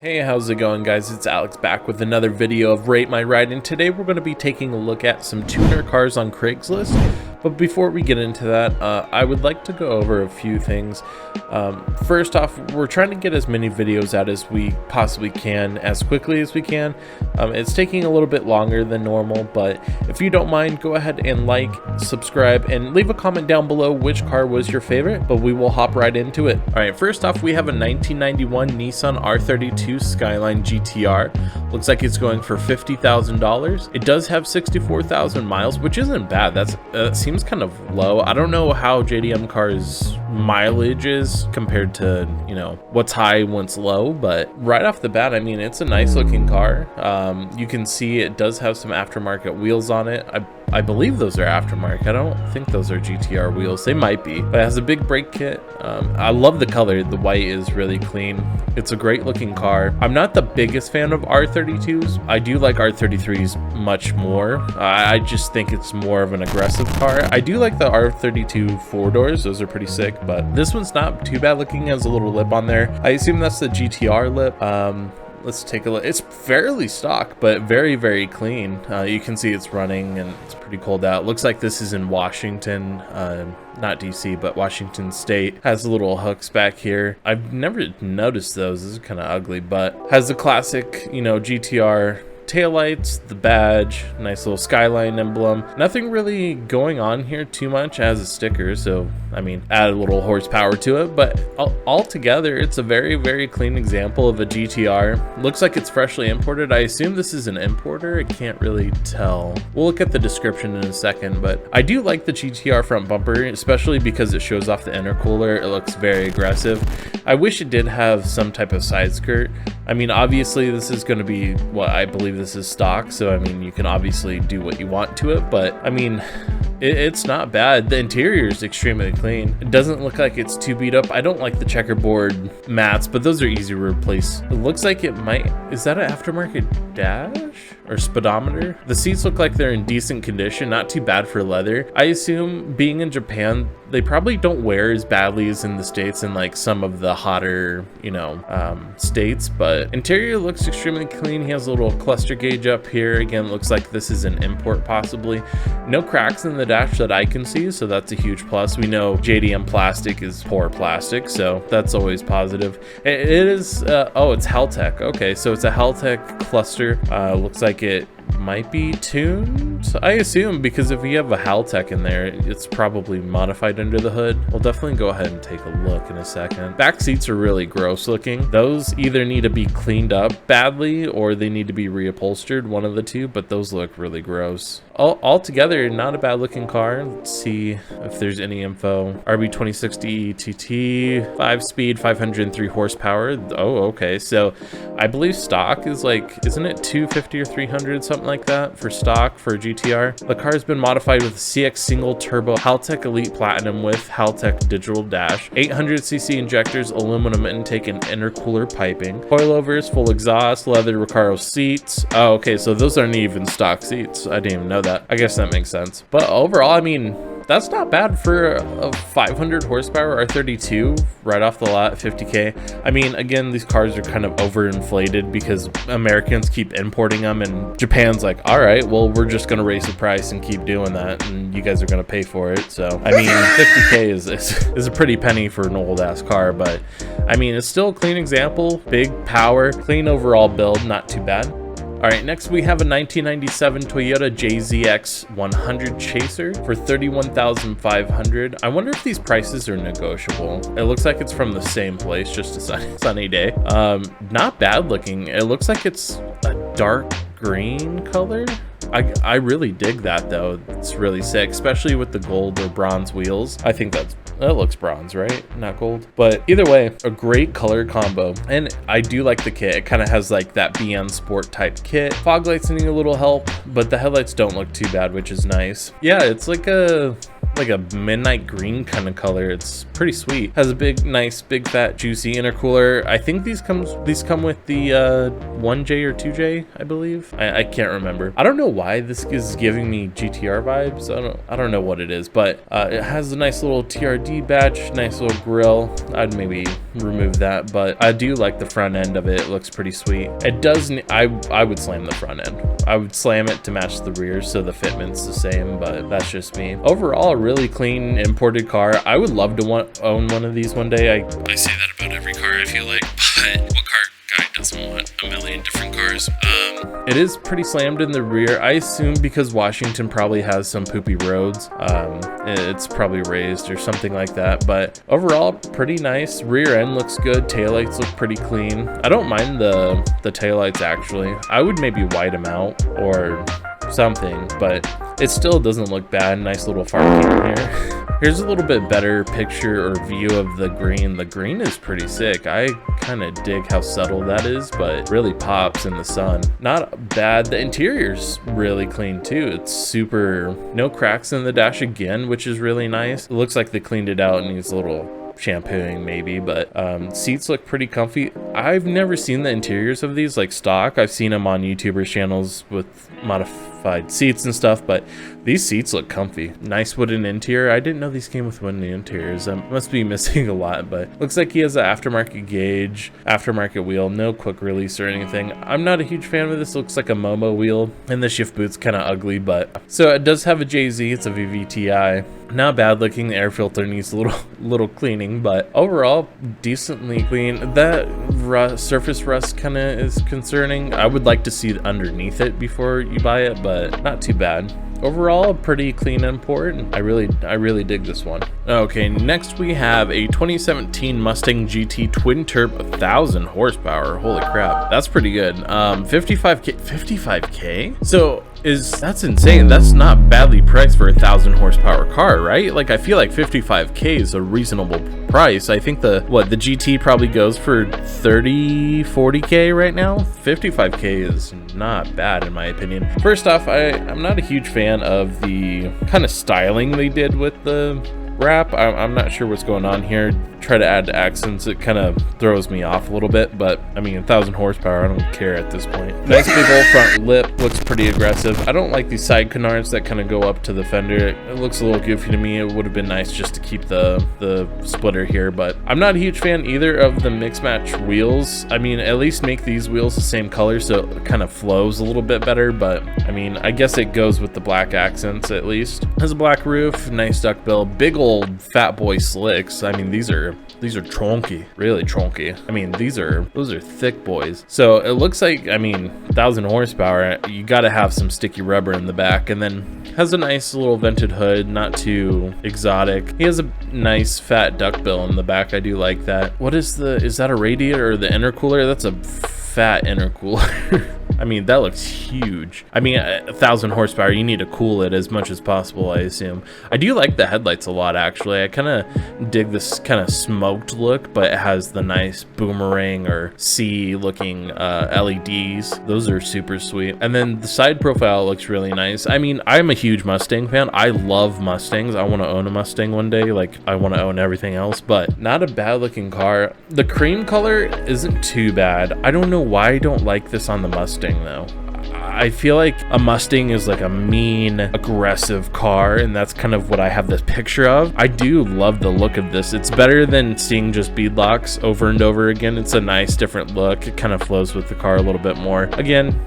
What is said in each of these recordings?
Hey, how's it going, guys? It's Alex back with another video of Rate My Ride, and today we're going to be taking a look at some tuner cars on Craigslist. But before we get into that, I would like to go over a few things. First off, we're trying to get as many videos out as we possibly can, as quickly as we can. It's taking a little bit longer than normal, but if you don't mind, go ahead and like, subscribe, and leave a comment down below which car was your favorite, but we will hop right into it. All right, first off, we have a 1991 Nissan R32 Skyline GTR. Looks like it's going for $50,000. It does have 64,000 miles, which isn't bad. That seems kind of low. I don't know how JDM cars mileage is compared to, you know, what's high, what's low, but right off the bat, I mean, it's a nice looking car. You can see it does have some aftermarket wheels on it. I believe those are aftermarket. I don't think those are GTR wheels. They might be, but it has a big brake kit. I love the color. The white is really clean. It's a great looking car. I'm not the biggest fan of R32s. I do like R33s much more. I just think it's more of an aggressive car. I do like the R32 four doors. Those are pretty sick, but this one's not too bad looking. It has a little lip on there. I assume that's the GTR lip. Let's take a look. It's fairly stock, but very, very clean. You can see it's running and it's pretty cold out. Looks like this is in Washington, not DC, but Washington State. Has little hooks back here. I've never noticed those. This is kind of ugly, but has the classic, you know, GTR taillights, the badge, nice little Skyline emblem. Nothing really going on here too much as a sticker, so I mean, add a little horsepower to it, but altogether it's a very, very clean example of a GTR. Looks like it's freshly imported. I assume this is an importer. I can't really tell. We'll look at the description in a second, but I do like the GTR front bumper, especially because it shows off the intercooler. It looks very aggressive. I wish it did have some type of side skirt. I mean, obviously this is going to be what I believe this is stock, so I mean, you can obviously do what you want to it, but I mean, it's not bad. The interior is extremely clean. It doesn't look like it's too beat up. I don't like the checkerboard mats, but those are easy to replace. It looks like it might, is that an aftermarket dash or speedometer? The seats look like they're in decent condition, not too bad for leather. I assume being in Japan, they probably don't wear as badly as in the States and like some of the hotter, you know, states, but interior looks extremely clean. He has a little cluster gauge up here. Again, looks like this is an import possibly. No cracks in the dash that I can see, so that's a huge plus. We know JDM plastic is poor plastic, so that's always positive. It is, oh, it's Haltech. Okay, so it's a Haltech cluster. Looks like it might be tuned, I assume, because if you have a Haltech in there, it's probably modified under the hood. We'll definitely go ahead and take a look in a second. Back seats are really gross looking. Those either need to be cleaned up badly or they need to be reupholstered, one of the two, but those look really gross. Altogether, not a bad looking car. Let's see if there's any info. RB2060 TT, 5-speed, 503 horsepower. Oh, okay. So I believe stock is like, isn't it 250 or 300, something like that for stock for GTR? The car has been modified with a CX single turbo Haltech Elite Platinum with Haltech digital dash, 800cc injectors, aluminum intake, and intercooler piping, coilovers, full exhaust, leather Recaro seats. Oh, okay. So those aren't even stock seats. I didn't even know that. I guess that makes sense. But overall, I mean, that's not bad for a 500 horsepower R32 right off the lot, 50K. I mean, again, these cars are kind of overinflated because Americans keep importing them and Japan's like, all right, well, we're just going to raise the price and keep doing that and you guys are going to pay for it. So, I mean, 50K is a pretty penny for an old ass car, but I mean, it's still a clean example, big power, clean overall build, not too bad. All right, next we have a 1997 Toyota JZX100 Chaser for $31,500. I wonder if these prices are negotiable. It looks like it's from the same place, just a sunny day. Not bad looking. It looks like it's a dark green color. I really dig that though. It's really sick, especially with the gold or bronze wheels. I think that looks bronze, right? Not gold. But either way, a great color combo. And I do like the kit. It kind of has like that BN Sport type kit. Fog lights need a little help, but the headlights don't look too bad, which is nice. Yeah, it's like a like a midnight green kind of color. It's pretty sweet. Has a big, nice, big, fat, juicy intercooler. I think these come with the 1J or 2J, I believe. I can't remember. I don't know why this is giving me GTR vibes. I don't know what it is, but it has a nice little TRD badge, nice little grill. I'd maybe remove that, but I do like the front end of it. It looks pretty sweet. It does. I would slam the front end. I would slam it to match the rear so the fitment's the same, but that's just me. Overall, a really clean imported car. I would love to own one of these one day. I say that about every car, I feel like, but what car guy doesn't want a million different cars? It is pretty slammed in the rear. I assume because Washington probably has some poopy roads. It's probably raised or something like that, but overall pretty nice. Rear end looks good. Taillights look pretty clean. I don't mind the taillights actually. I would maybe white them out or something, but it still doesn't look bad. Nice little far camera here. Here's a little bit better picture or view of the green. The green is pretty sick. I kind of dig how subtle that is, but really pops in the sun. Not bad. The interior's really clean too. It's super, no cracks in the dash again, which is really nice. It looks like they cleaned it out and needs a little shampooing maybe, but seats look pretty comfy. I've never seen the interiors of these like stock. I've seen them on YouTubers channels with modified seats and stuff, but these seats look comfy. Nice wooden interior. I didn't know these came with wooden interiors. I must be missing a lot, but looks like he has an aftermarket gauge, aftermarket wheel, no quick release or anything. I'm not a huge fan of this. Looks like a Momo wheel, and the shift boot's kind of ugly, but so it does have a JZ. It's a VVTi. Not bad looking. The air filter needs a little cleaning, but overall decently clean. That surface rust kind of is concerning. I would like to see underneath it before you buy it, but not too bad. Overall, a pretty clean import. I really dig this one. Okay, next we have a 2017 Mustang GT twin turbo 1000 horsepower. Holy crap, that's pretty good. 55k. So that's insane. That's not badly priced for a 1000 horsepower car, right? Like I feel like 55k is a reasonable price. I think the GT probably goes for 40k right now. 55k is not bad in my opinion. First off, I'm not a huge fan of the kind of styling they did with the wrap. I'm not sure what's going on here. Try to add accents, it kind of throws me off a little bit, but I mean 1000 horsepower, I don't care at this point. Nice big old front lip, looks pretty aggressive. I don't like these side canards that kind of go up to the fender. It looks a little goofy to me. It would have been nice just to keep the splitter here, but I'm not a huge fan either of the mix match wheels. I mean, at least make these wheels the same color so it kind of flows a little bit better, but I mean, I guess it goes with the black accents at least. Has a black roof, nice duckbill, big old fat boy slicks. I mean, these are chunky, really chunky. I mean, those are thick boys. So it looks like, I mean, 1000 horsepower, you got to have some sticky rubber in the back, and then has a nice little vented hood, not too exotic. He has a nice fat duckbill in the back. I do like that. Is that a radiator or the intercooler? That's a fat intercooler. I mean, that looks huge. I mean, 1000 horsepower, you need to cool it as much as possible, I assume. I do like the headlights a lot, actually. I kind of dig this kind of smoked look, but it has the nice boomerang or C looking LEDs. Those are super sweet. And then the side profile looks really nice. I mean, I'm a huge Mustang fan. I love Mustangs. I want to own a Mustang one day. Like, I want to own everything else, but not a bad looking car. The cream color isn't too bad. I don't know why I don't like this on the Mustang though. I feel like a Mustang is like a mean, aggressive car, and that's kind of what I have this picture of. I do love the look of this. It's better than seeing just beadlocks over and over again. It's a nice different look. It kind of flows with the car a little bit more. Again,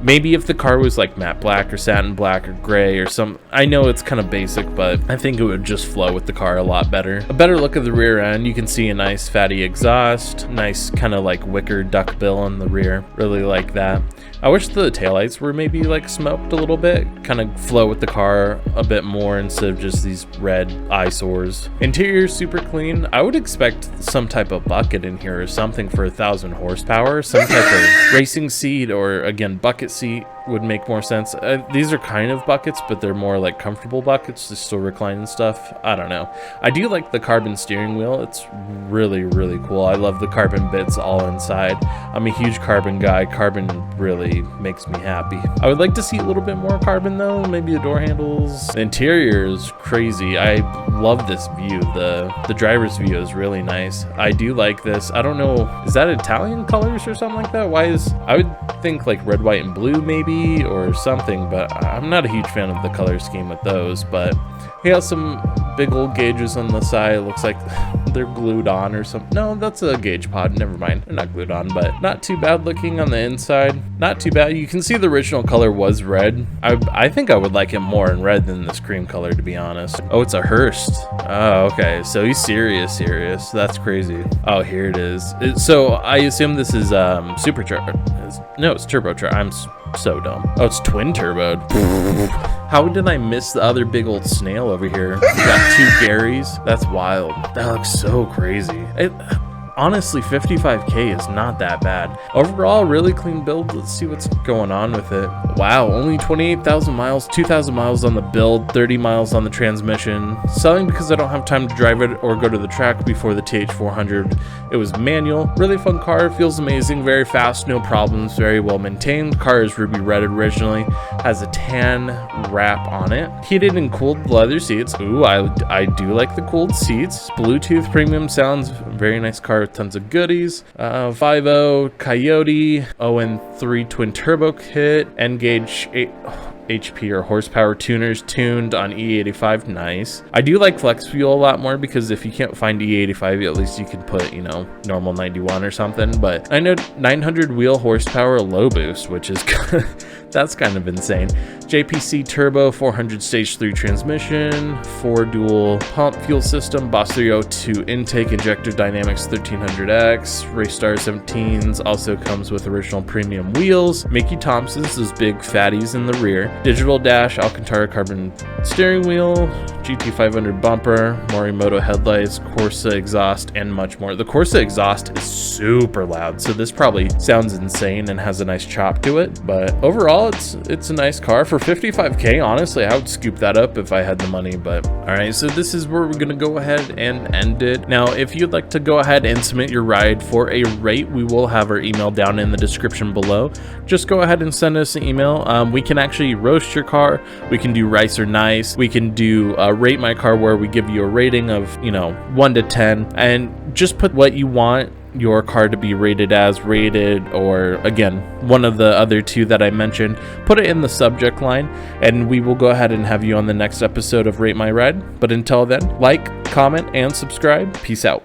maybe if the car was like matte black or satin black or gray or some, I know it's kind of basic, but I think it would just flow with the car a lot better. A better look of the rear end. You can see a nice fatty exhaust, nice kind of like wicker duckbill in the rear. Really like that. I wish the taillights were maybe like smoked a little bit, kind of flow with the car a bit more instead of just these red eyesores. Interior super clean. I would expect some type of bucket in here or something for 1000 horsepower, some type of racing seat or again bucket seat. would make more sense. These are kind of buckets, but they're more like comfortable buckets to still recline and stuff. I don't know. I do like the carbon steering wheel. It's really, really cool. I love the carbon bits all inside. I'm a huge carbon guy. Carbon really makes me happy. I would like to see a little bit more carbon though. Maybe the door handles. The interior is crazy. I love this view. The driver's view is really nice. I do like this. I don't know, is that Italian colors or something like that? I would think like red, white, and blue maybe or something, but I'm not a huge fan of the color scheme with those. But he has some big old gauges on the side. It looks like they're glued on or something. No, that's a gauge pod. Never mind. They're not glued on, but not too bad looking on the inside. Not too bad. You can see the original color was red. I think I would like it more in red than this cream color, to be honest. Oh, it's a Hearst. Oh, okay. So he's serious. That's crazy. Oh, here it is. So I assume this is supercharged. No, it's turbocharged. I'm so dumb. Oh, it's twin turboed. How did I miss the other big old snail over here? We got two Garys. That's wild. That looks so crazy. Honestly, 55K is not that bad. Overall, really clean build. Let's see what's going on with it. Wow, only 28,000 miles, 2,000 miles on the build, 30 miles on the transmission. Selling because I don't have time to drive it or go to the track before the TH400. It was manual. Really fun car, feels amazing, very fast, no problems, very well maintained. Car is ruby red originally, has a tan wrap on it. Heated and cooled leather seats. Ooh, I do like the cooled seats. Bluetooth premium sounds, very nice car. Tons of goodies. 5.0 Coyote, ON3 twin turbo kit, N-gauge 8 HP or horsepower tuners tuned on E85. Nice. I do like flex fuel a lot more because if you can't find E85, at least you can put, you know, normal 91 or something. But I know 900 wheel horsepower low boost, which is that's kind of insane. JPC turbo, 400 stage 3 transmission, 4 dual pump fuel system, Boss 302 intake, injector dynamics 1300X, Raystar 17s, also comes with original premium wheels, Mickey Thompson's, those big fatties in the rear, digital dash, Alcantara carbon steering wheel, GT500 bumper, Morimoto headlights, Corsa exhaust, and much more. The Corsa exhaust is super loud, so this probably sounds insane and has a nice chop to it, but overall it's a nice car. For 55K, honestly, I would scoop that up if I had the money. But all right, so this is where we're gonna go ahead and end it. Now, if you'd like to go ahead and submit your ride for a rate, we will have our email down in the description below. Just go ahead and send us an email. We can actually roast your car. We can do rice or nice. We can do rate my car, where we give you a rating of, you know, 1 to 10, and just put what you want your car to be rated as, or again, one of the other two that I mentioned. Put it in the subject line and we will go ahead and have you on the next episode of Rate My Ride. But until then, like, comment, and subscribe. Peace out.